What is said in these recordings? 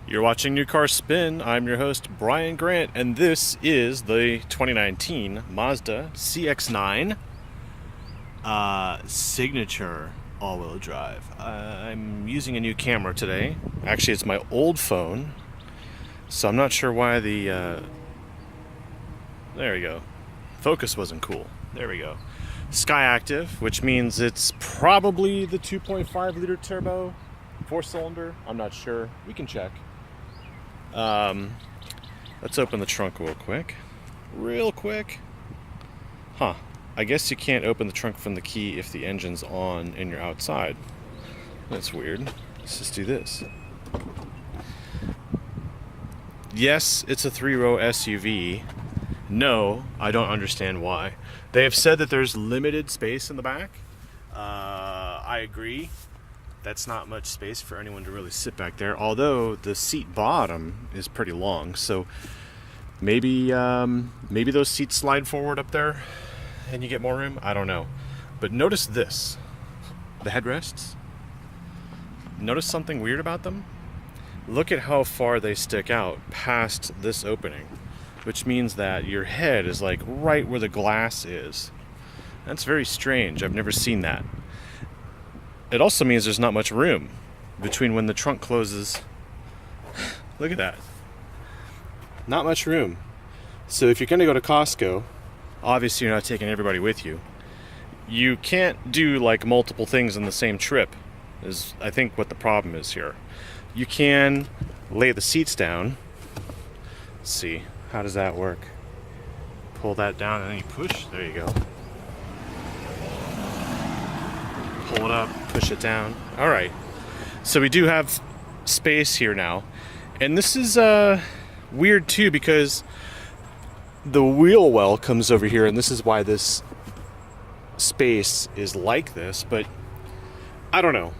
You're watching New Car Spin. I'm your host, Brian Grant, and this is the 2019 Mazda CX9 Signature all-wheel drive. I'm using a new camera today. Actually, it's my old phone, so I'm not sure why the... there we go. Focus wasn't cool. There we go. Sky Active, which means it's probably the 2.5 liter turbo, 4-cylinder. I'm not sure. We can check. Let's open the trunk real quick. I guess you can't open the trunk from the key if the engine's on and you're outside. That's weird. Let's just do this. Yes, it's a 3-row SUV. No, I don't understand why. They have said that there's limited space in the back. I agree. That's not much space for anyone to really sit back there, although the seat bottom is pretty long, so maybe those seats slide forward up there and you get more room. I don't know. But notice this. The headrests. Notice something weird about them? Look at how far they stick out past this opening, which means that your head is like right where the glass is. That's very strange. I've never seen that. It also means there's not much room between when the trunk closes. Look at that. Not much room. So if you're going to go to Costco, obviously you're not taking everybody with you. You can't do like multiple things in the same trip, is I think what the problem is here. You can lay the seats down. Let's see, how does that work? Pull that down and then you push. There you go. Pull it up, push it down. All right. So we do have space here now. And this is weird too, because the wheel well comes over here, and this is why this space is like this. But I don't know.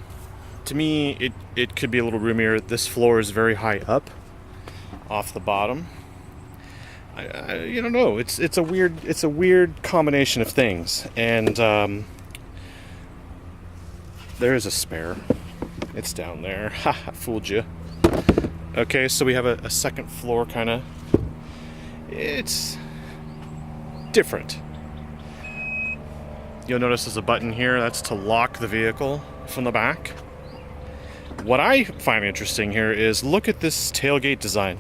To me, it could be a little roomier. This floor is very high up off the bottom. I don't know. It's a weird combination of things. And there's a spare. It's down there. Ha, I fooled you. Okay, so we have a second floor kind of. It's different. You'll notice there's a button here. That's to lock the vehicle from the back. What I find interesting here is look at this tailgate design.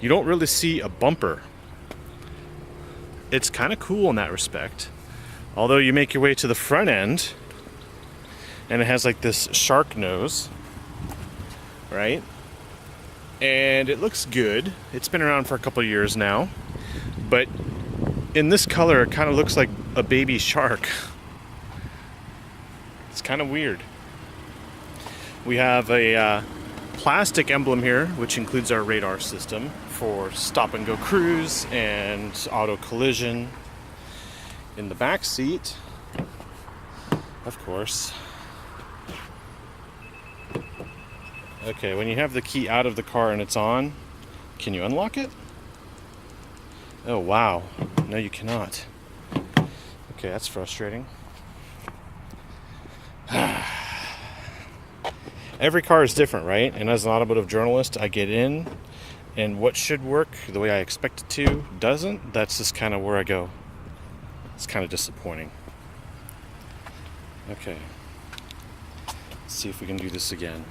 You don't really see a bumper. It's kind of cool in that respect. Although you make your way to the front end, and it has like this shark nose, right? And it looks good. It's been around for a couple of years now, but in this color it kind of looks like a baby shark. It's kind of weird. We have a plastic emblem here, which includes our radar system for stop and go cruise and auto collision. In the back seat, of course. Okay, when you have the key out of the car and it's on, can you unlock it? Oh, wow. No, you cannot. Okay, that's frustrating. Every car is different, right? And as an automotive journalist, I get in, and what should work the way I expect it to doesn't. That's just kind of where I go. It's kind of disappointing. Okay. Let's see if we can do this again.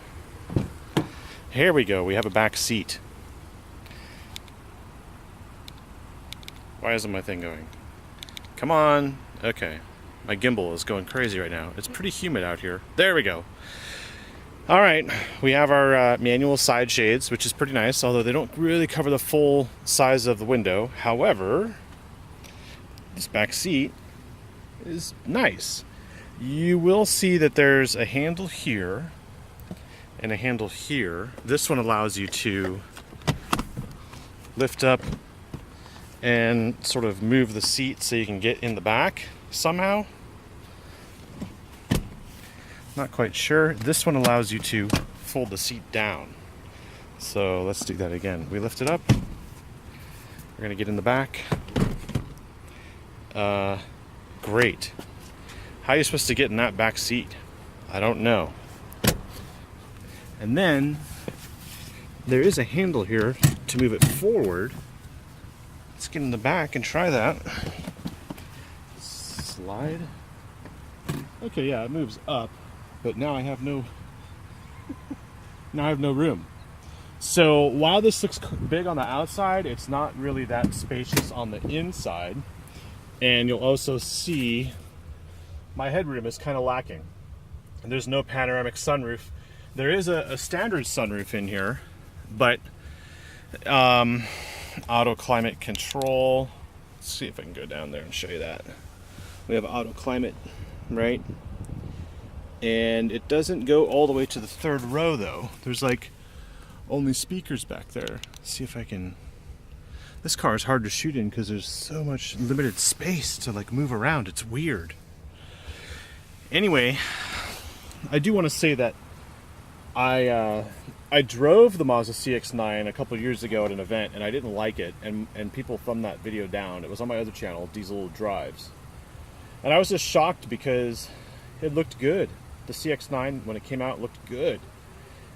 Here we go. We have a back seat. Why isn't my thing going? Come on. Okay. My gimbal is going crazy right now. It's pretty humid out here. There we go. All right. We have our manual side shades, which is pretty nice, although they don't really cover the full size of the window. However, this back seat is nice. You will see that there's a handle here and a handle here. This one allows you to lift up and sort of move the seat so you can get in the back somehow. Not quite sure. This one allows you to fold the seat down. So let's do that again. We lift it up. We're gonna get in the back. Great. How are you supposed to get in that back seat? I don't know. And then there is a handle here to move it forward. Let's get in the back and try that. Slide. Okay, yeah, it moves up, but now I have no room. So while this looks big on the outside, it's not really that spacious on the inside. And you'll also see my headroom is kind of lacking. And there's no panoramic sunroof. There is a standard sunroof in here, but auto climate control. Let's see if I can go down there and show you that. We have auto climate, right? And it doesn't go all the way to the third row though. There's like only speakers back there. Let's see if I can. This car is hard to shoot in because there's so much limited space to like move around. It's weird. Anyway, I do want to say that I drove the Mazda CX9 a couple years ago at an event and I didn't like it, and people thumbed that video down. It was on my other channel, Diesel Drives. And I was just shocked because it looked good. The CX9, when it came out, looked good.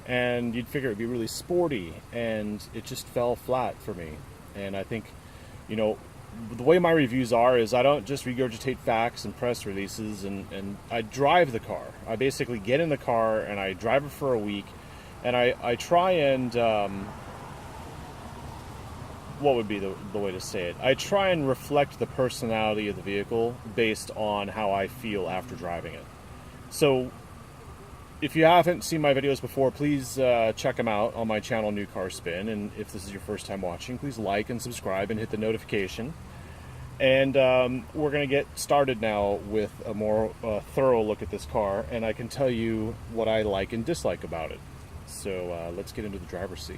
And you'd figure it'd be really sporty, and it just fell flat for me. And I think, you know, the way my reviews are is I don't just regurgitate facts and press releases, and I drive the car. I basically get in the car and I drive it for a week, and I try and, what would be the way to say it? I try and reflect the personality of the vehicle based on how I feel after driving it. So if you haven't seen my videos before, please check them out on my channel, New Car Spin. And if this is your first time watching, please like and subscribe and hit the notification. And we're going to get started now with a more thorough look at this car. And I can tell you what I like and dislike about it. So let's get into the driver's seat.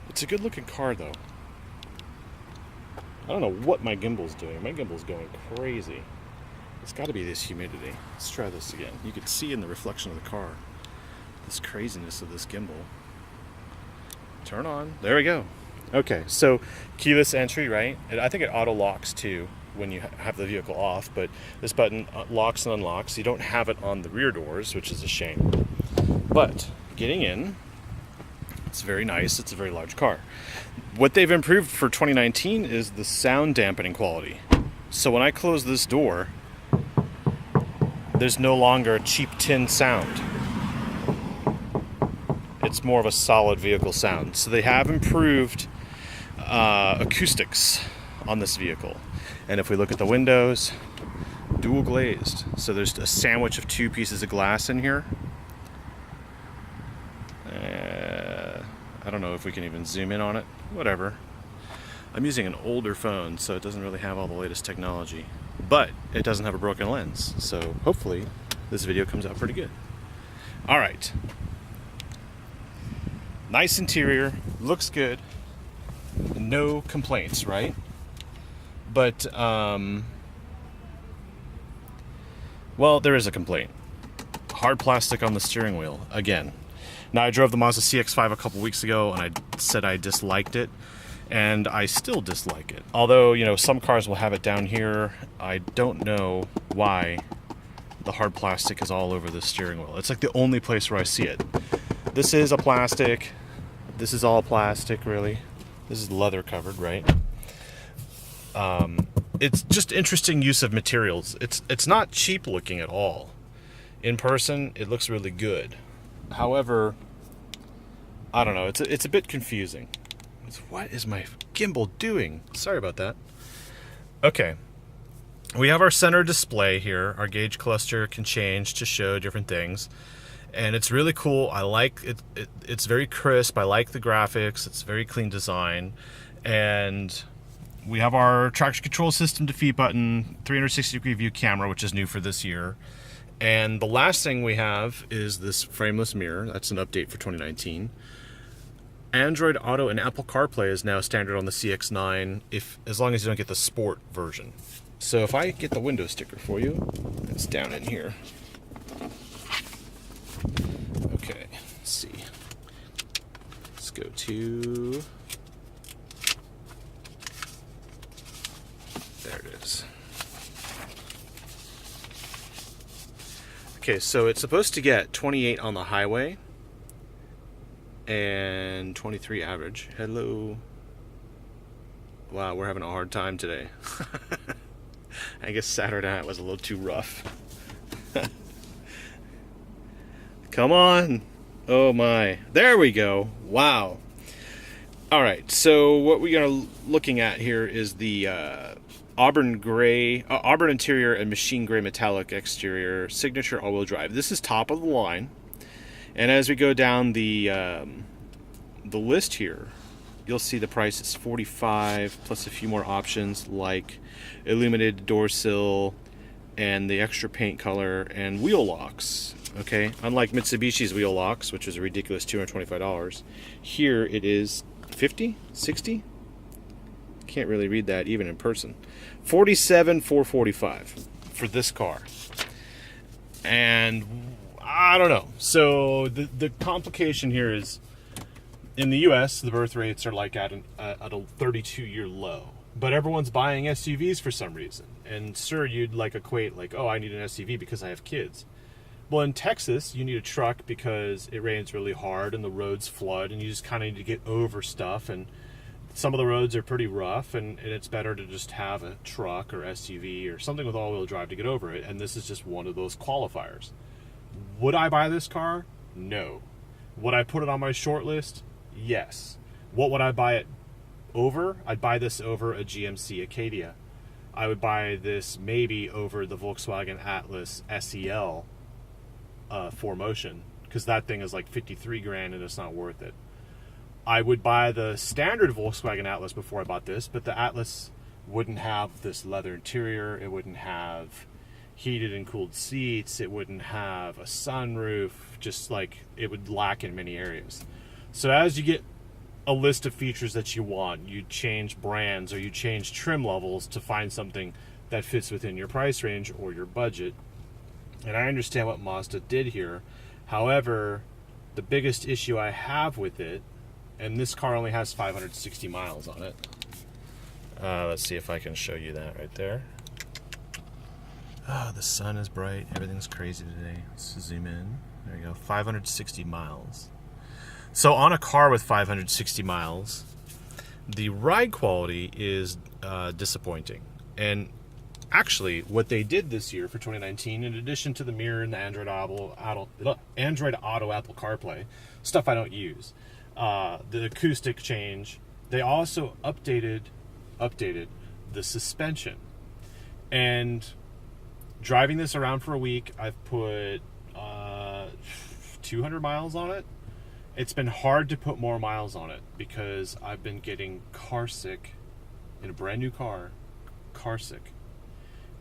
It's a good looking car though. I don't know what my gimbal's doing. My gimbal's going crazy. It's got to be this humidity. Let's try this again. You can see in the reflection of the car this craziness of this gimbal. Turn on. There we go. Okay, so keyless entry, right? I think it auto locks too when you have the vehicle off, but this button locks and unlocks. You don't have it on the rear doors, which is a shame. But getting in, it's very nice. It's a very large car. What they've improved for 2019 is the sound dampening quality. So when I close this door, there's no longer a cheap tin sound. It's more of a solid vehicle sound. So they have improved acoustics on this vehicle. And if we look at the windows, dual glazed. So there's a sandwich of two pieces of glass in here. I don't know if we can even zoom in on it. Whatever. I'm using an older phone, so it doesn't really have all the latest technology. But it doesn't have a broken lens, so hopefully this video comes out pretty good. Alright. Nice interior, looks good. No complaints, right? But, well, there is a complaint. Hard plastic on the steering wheel, again. Now, I drove the Mazda CX-5 a couple weeks ago, and I said I disliked it, and I still dislike it. Although, you know, some cars will have it down here. I don't know why the hard plastic is all over the steering wheel. It's like the only place where I see it. This is a plastic. This is all plastic, really. This is leather covered, right? It's just interesting use of materials. It's not cheap looking at all. In person, it looks really good. However, I don't know, it's a bit confusing. What is my gimbal doing? Sorry about that. Okay, we have our center display here. Our gauge cluster can change to show different things. And it's really cool. I like it. It's very crisp. I like the graphics. It's very clean design. And we have our traction control system defeat button, 360-degree view camera, which is new for this year. And the last thing we have is this frameless mirror. That's an update for 2019. Android Auto and Apple CarPlay is now standard on the CX-9, as long as you don't get the Sport version. So if I get the window sticker for you, it's down in here. Okay, let's see. Let's go to There it is. Okay, so it's supposed to get 28 on the highway and 23 average. Hello. Wow, we're having a hard time today. I guess Saturday night was a little too rough. Come on. Oh my. There we go. Wow. All right, so what we are looking at here is the auburn interior and machine gray metallic exterior Signature all-wheel drive. This is top of the line, and as we go down the list here, you'll see the price is $45 plus a few more options like illuminated door sill and the extra paint color and wheel locks. Okay, unlike Mitsubishi's wheel locks, which is a ridiculous $225, here it is 50, 60. Can't really read that even in person. $47,445 for this car. And I don't know. So the complication here is in the US, the birth rates are like at a 32-year low. But everyone's buying SUVs for some reason. And sure, you'd like equate like, oh, I need an SUV because I have kids. Well, in Texas, you need a truck because it rains really hard and the roads flood and you just kind of need to get over stuff. And some of the roads are pretty rough and it's better to just have a truck or SUV or something with all-wheel drive to get over it. And this is just one of those qualifiers. Would I buy this car? No. Would I put it on my short list? Yes. What would I buy it over? I'd buy this over a GMC Acadia. I would buy this maybe over the Volkswagen Atlas SEL 4Motion, because that thing is like 53 grand and it's not worth it. I would buy the standard Volkswagen Atlas before I bought this, but the Atlas wouldn't have this leather interior, it wouldn't have heated and cooled seats, it wouldn't have a sunroof, just like it would lack in many areas. So as you get a list of features that you want, you change brands or you change trim levels to find something that fits within your price range or your budget. And I understand what Mazda did here. However, the biggest issue I have with it, and this car only has 560 miles on it. Let's see if I can show you that right there. Oh, the sun is bright. Everything's crazy today. Let's zoom in. There you go. 560 miles. So on a car with 560 miles, the ride quality is disappointing. And actually, what they did this year for 2019, in addition to the mirror and the Android Auto Apple CarPlay, stuff I don't use, the acoustic change, they also updated the suspension. And driving this around for a week, I've put 200 miles on it. It's been hard to put more miles on it because I've been getting car sick in a brand new car, car sick.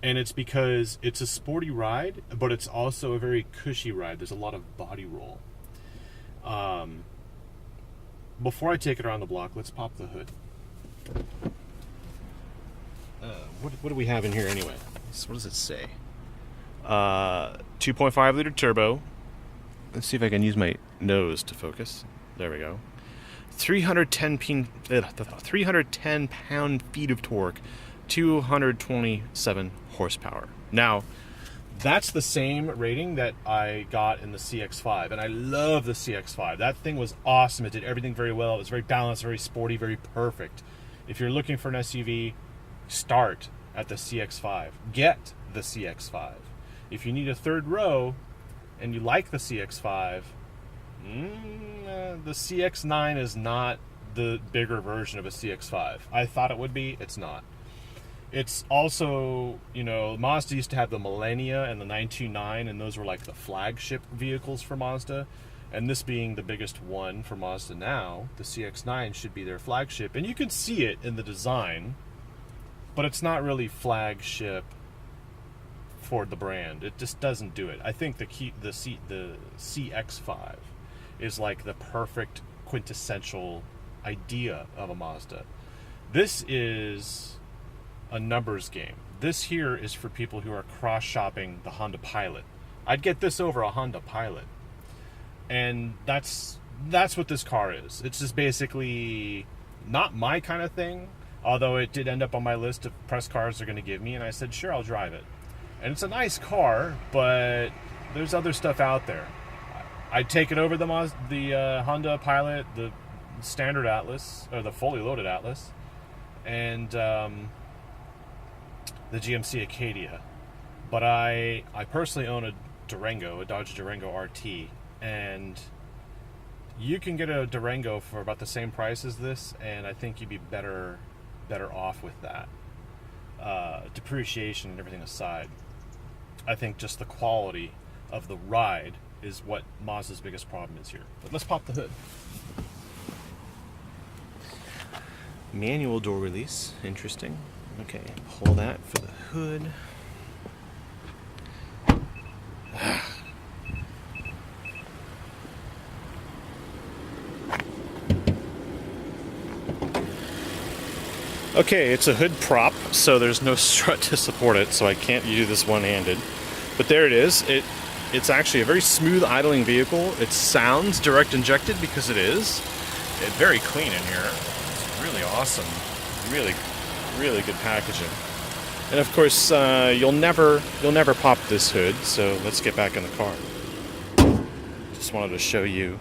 And it's because it's a sporty ride, but it's also a very cushy ride. There's a lot of body roll. Before I take it around the block, let's pop the hood. What do we have in here anyway? What does it say? 2.5 liter turbo. Let's see if I can use my nose to focus. There we go. 310 pound-feet of torque. 227 horsepower. Now, that's the same rating that I got in the CX-5, and I love the CX-5. That thing was awesome. It did everything very well. It was very balanced, very sporty, very perfect. If you're looking for an SUV, start at the CX-5. Get the CX-5. If you need a third row and you like the CX-5, the CX-9 is not the bigger version of a CX-5. I thought it would be. It's not. It's also, you know, Mazda used to have the Millennia and the 929, and those were like the flagship vehicles for Mazda. And this being the biggest one for Mazda now, the CX-9 should be their flagship. And you can see it in the design, but it's not really flagship for the brand. It just doesn't do it. I think the CX-5 is like the perfect quintessential idea of a Mazda. This is a numbers game. This here is for people who are cross-shopping the Honda Pilot. I'd get this over a Honda Pilot. And that's what this car is. It's just basically not my kind of thing, Although it did end up on my list of press cars they're going to give me, and I said, sure, I'll drive it. And it's a nice car, but there's other stuff out there. I'd take it over the Honda Pilot, the standard Atlas, or the fully loaded Atlas, and the GMC Acadia. But I personally own a Dodge Durango RT, and you can get a Durango for about the same price as this, and I think you'd be better off with that. Depreciation and everything aside, I think just the quality of the ride is what Mazda's biggest problem is here. But let's pop the hood. Manual door release, interesting. Okay, pull that for the hood. Okay, it's a hood prop, so there's no strut to support it, so I can't do this one-handed. But there it is. It's actually a very smooth idling vehicle. It sounds direct injected because it is. It's very clean in here. It's really awesome. Really, really good packaging. And of course, you'll never pop this hood. So let's get back in the car. Just wanted to show you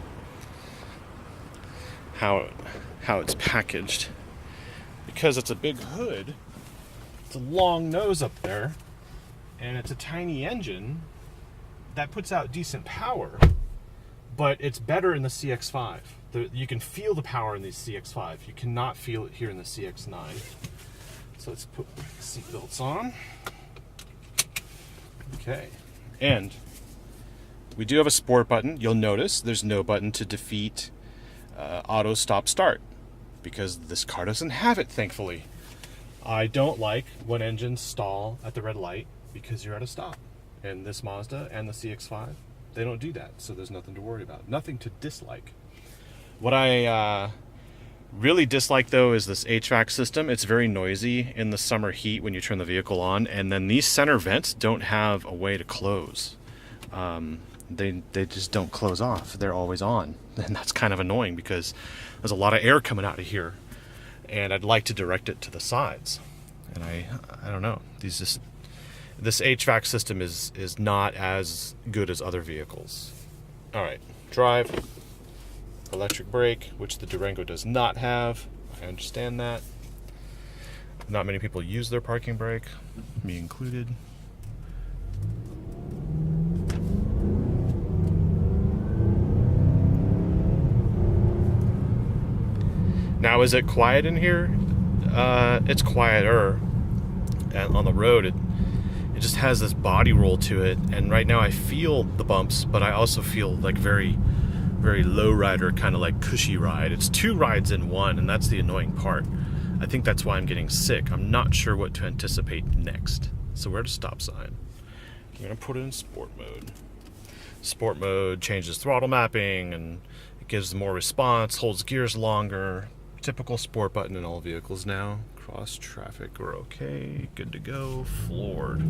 how it's packaged. Because it's a big hood, it's a long nose up there, and it's a tiny engine that puts out decent power, but it's better in the CX-5. You can feel the power in the CX-5. You cannot feel it here in the CX-9. So let's put seatbelts on. Okay, and we do have a sport button. You'll notice there's no button to defeat auto stop start, because this car doesn't have it, thankfully. I don't like when engines stall at the red light because you're at a stop. And this Mazda and the CX-5, they don't do that, so there's nothing to worry about. Nothing to dislike. What I really dislike, though, is this HVAC system. It's very noisy in the summer heat when you turn the vehicle on, and then these center vents don't have a way to close. They just don't close off. They're always on, and that's kind of annoying because there's a lot of air coming out of here, and I'd like to direct it to the sides. And I don't know. This HVAC system is not as good as other vehicles. All right, drive, electric brake, which the Durango does not have. I understand that. Not many people use their parking brake, me included. Now, is it quiet in here? It's quieter. And on the road, it just has this body roll to it. And right now I feel the bumps, but I also feel like very, very low rider, kind of like cushy ride. It's two rides in one, and that's the annoying part. I think that's why I'm getting sick. I'm not sure what to anticipate next. So we're at a stop sign. I'm gonna put it in sport mode. Sport mode changes throttle mapping, and it gives more response, holds gears longer. Typical sport button in all vehicles now. Cross traffic, we're okay. Good to go. Floored.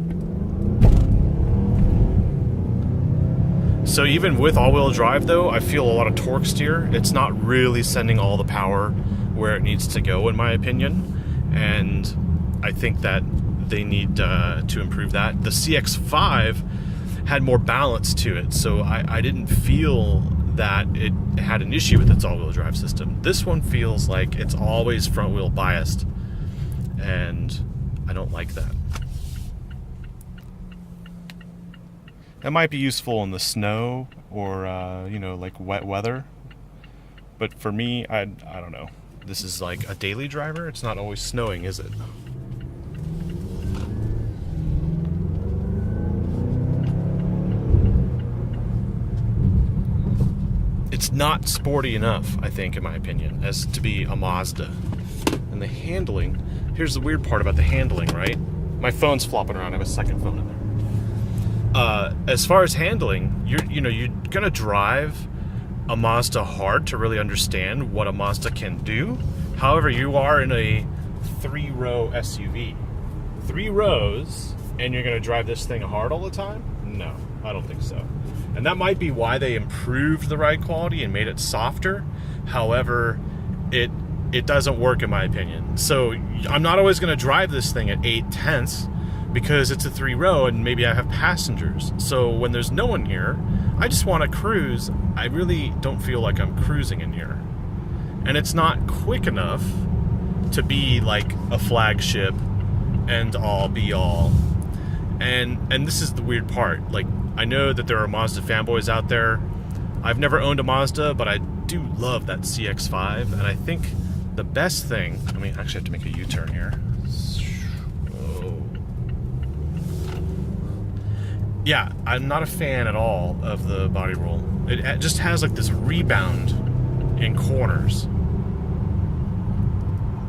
So even with all-wheel drive, though, I feel a lot of torque steer. It's not really sending all the power where it needs to go, in my opinion. And I think that they need to improve that. The CX-5 had more balance to it, so I didn't feel that it had an issue with its all-wheel drive system. This one feels like it's always front-wheel biased, and I don't like that. That might be useful in the snow or like wet weather, but for me, I don't know. This is like a daily driver. It's not always snowing, is it? It's not sporty enough, I think, in my opinion, as to be a Mazda. And the handling, here's the weird part about the handling, right? My phone's flopping around. I have a second phone in there. As far as handling, you're gonna drive a Mazda hard to really understand what a Mazda can do. However, you are in a 3-row SUV. 3 rows, and you're gonna drive this thing hard all the time? No, I don't think so. And that might be why they improved the ride quality and made it softer. However, it it doesn't work in my opinion. So I'm not always going to drive this thing at 8/10 because it's a 3-row and maybe I have passengers. So when there's no one here, I just want to cruise. I really don't feel like I'm cruising in here. And it's not quick enough to be like a flagship and all be all. And this is the weird part. Like, I know that there are Mazda fanboys out there. I've never owned a Mazda, but I do love that CX-5, and I think the best thing, I mean, actually I have to make a U-turn here. Oh. Yeah, I'm not a fan at all of the body roll. It just has like this rebound in corners.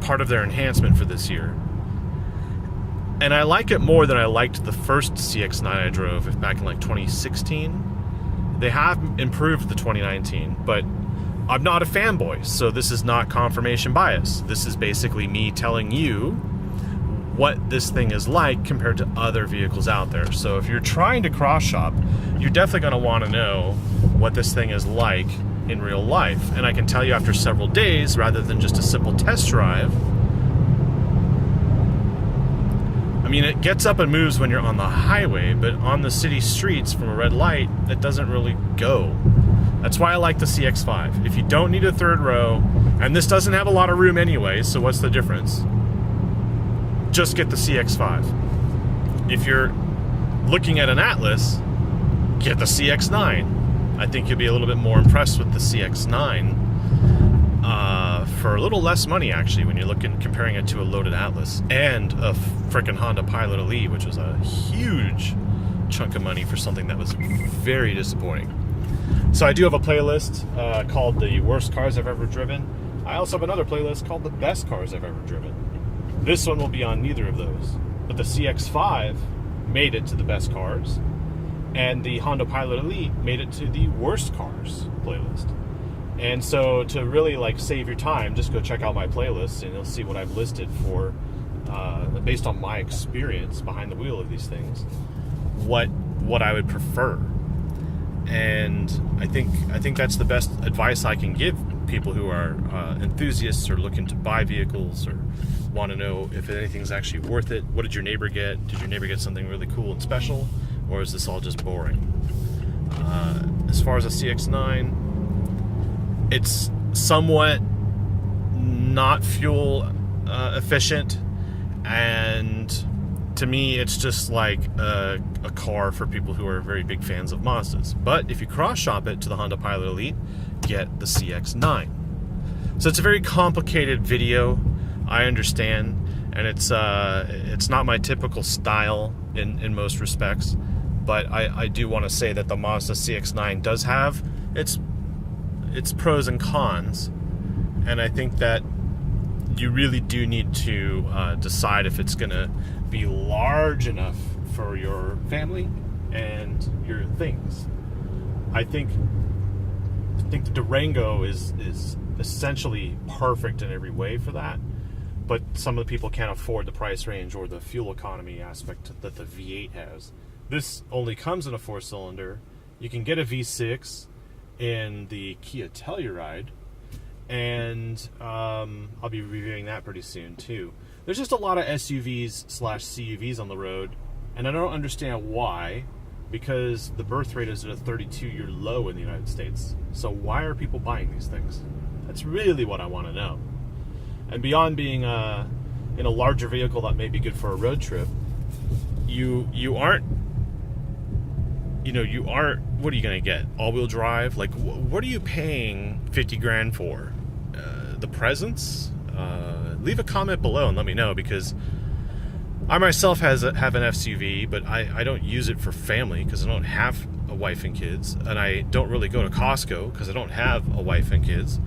Part of their enhancement for this year. And I like it more than I liked the first CX-9 I drove back in like 2016. They have improved the 2019, but I'm not a fanboy, so this is not confirmation bias. This is basically me telling you what this thing is like compared to other vehicles out there. So if you're trying to cross shop, you're definitely going to want to know what this thing is like in real life. And I can tell you after several days, rather than just a simple test drive, I mean, it gets up and moves when you're on the highway, but on the city streets from a red light, it doesn't really go. That's why I like the CX-5. If you don't need a 3rd row, and this doesn't have a lot of room anyway, so what's the difference? Just get the CX-5. If you're looking at an Atlas, get the CX-9. I think you'll be a little bit more impressed with the CX-9 for a little less money, actually, when you're comparing it to a loaded Atlas and a frickin' Honda Pilot Elite, which was a huge chunk of money for something that was very disappointing. So I do have a playlist called the worst cars I've ever driven. I also have another playlist called the best cars I've ever driven. This one will be on neither of those, but the CX-5 made it to the best cars, and the Honda Pilot Elite made it to the worst cars playlist. And so to really like save your time, just go check out my playlist and you'll see what I've listed for, based on my experience behind the wheel of these things, what I would prefer. And I think that's the best advice I can give people who are enthusiasts or looking to buy vehicles or want to know if anything's actually worth it. What did your neighbor get? Did your neighbor get something really cool and special, or is this all just boring? As far as the CX-9, it's somewhat not fuel efficient, and to me it's just like a car for people who are very big fans of Mazdas. But if you cross shop it to the Honda Pilot Elite, get the CX-9. So it's a very complicated video, I understand, and it's not my typical style in most respects, but I do want to say that the Mazda CX-9 does have its pros and cons, and I think that you really do need to decide if it's going to be large enough for your family and your things. I think the Durango is essentially perfect in every way for that, but some of the people can't afford the price range or the fuel economy aspect that the V8 has. This only comes in a 4-cylinder. You can get a V6 in the Kia Telluride, and I'll be reviewing that pretty soon too. There's just a lot of SUVs/CUVs on the road, and I don't understand why, because the birth rate is at a 32-year low in the United States. So why are people buying these things? That's really what I want to know. And beyond being in a larger vehicle that may be good for a road trip, you aren't, what are you going to get? All-wheel drive? Like, what are you paying 50 grand for? The presence? Leave a comment below and let me know, because I myself have an SUV, but I don't use it for family because I don't have a wife and kids, and I don't really go to Costco because I don't have a wife and kids,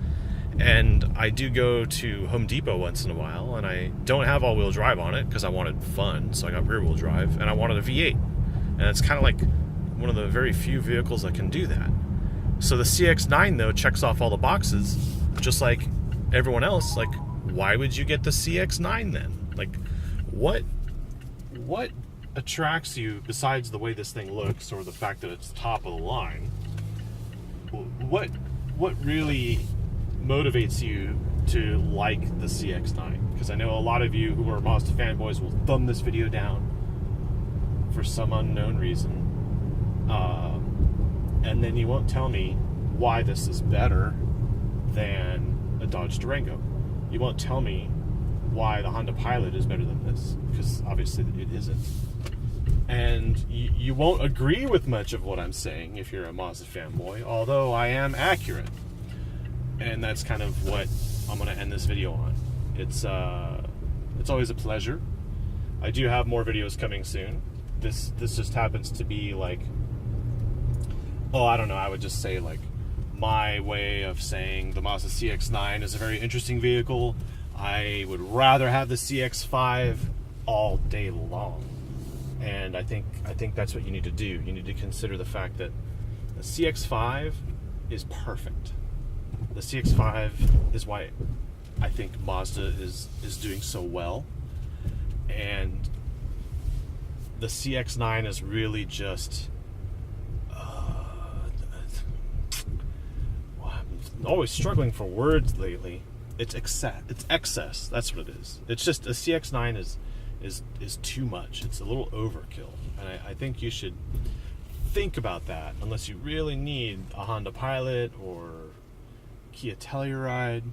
and I do go to Home Depot once in a while, and I don't have all-wheel drive on it because I wanted fun, so I got rear-wheel drive, and I wanted a V8, and it's kind of like one of the very few vehicles that can do that. So the CX-9 though checks off all the boxes, just like everyone else. Like, why would you get the CX-9 then? Like, what attracts you besides the way this thing looks or the fact that it's top of the line? What really motivates you to like the CX9, because I know a lot of you who are Mazda fanboys will thumb this video down for some unknown reason, and then you won't tell me why this is better than a Dodge Durango. You won't tell me why the Honda Pilot is better than this, because obviously it isn't. And you won't agree with much of what I'm saying if you're a Mazda fanboy, although I am accurate. And that's kind of what I'm going to end this video on. It's always a pleasure. I do have more videos coming soon. This just happens to be like, oh, I don't know, I would just say like my way of saying the Mazda CX9 is a very interesting vehicle. I would rather have the CX5 all day long. And I think that's what you need to do. You need to consider the fact that the CX5 is perfect. The CX5 is why I think Mazda is doing so well. And the CX9 is really just I'm always struggling for words lately. It's excess. That's what it is. It's just a CX9 is too much. It's a little overkill, and I think you should think about that unless you really need a Honda Pilot or Kia Telluride.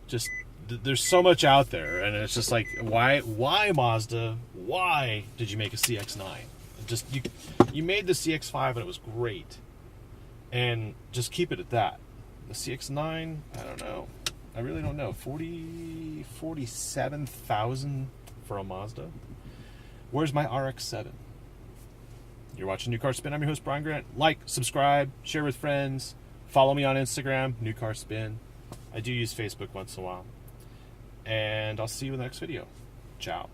Just there's so much out there, and it's just like, why Mazda? Why did you make a CX9? Just you made the CX5 and it was great, and just keep it at that. The CX9, I don't know. I really don't know. 47,000 for a Mazda. Where's my RX-7? You're watching New Car Spin. I'm your host, Brian Grant. Like, subscribe, share with friends. Follow me on Instagram, New Car Spin. I do use Facebook once in a while. And I'll see you in the next video. Ciao.